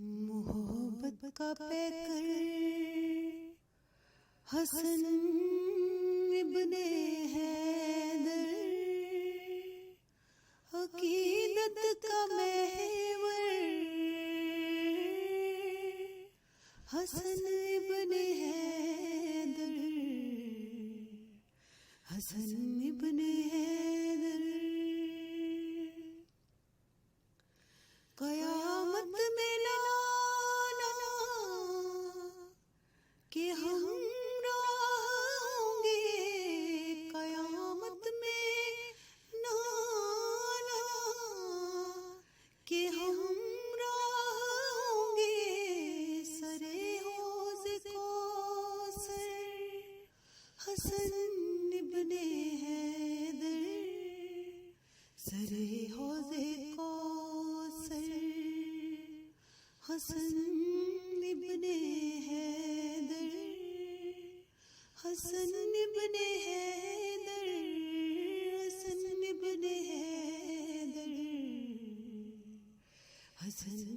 محبت کا پیکر حسن ابن حیدر، عقیدت کا محور حسن ابن حیدر، حسن ابن حیدر۔ قیامت میں لانا کہ ہم راہ ہوں گے، قیامت میں لانا کہ ہم راہ ہوں گے، سرے حوض کوثر حسن ابن حیدر، سرے حوض کوثر حسن ابن حیدر، حسن ابن حیدر، حسن ابن حیدر، حسن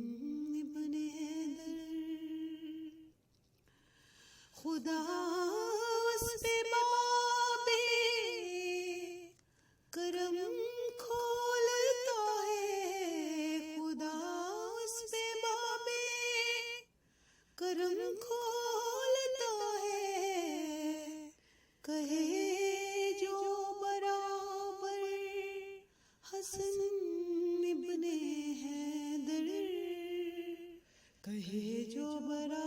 ابن حیدر۔ خدا اس پہ باب کرم کھولتا ہے، خدا اس پہ باب کرم کھولتا ہے، کہے جو برابر حسن ابن حیدر، کہے جو برابر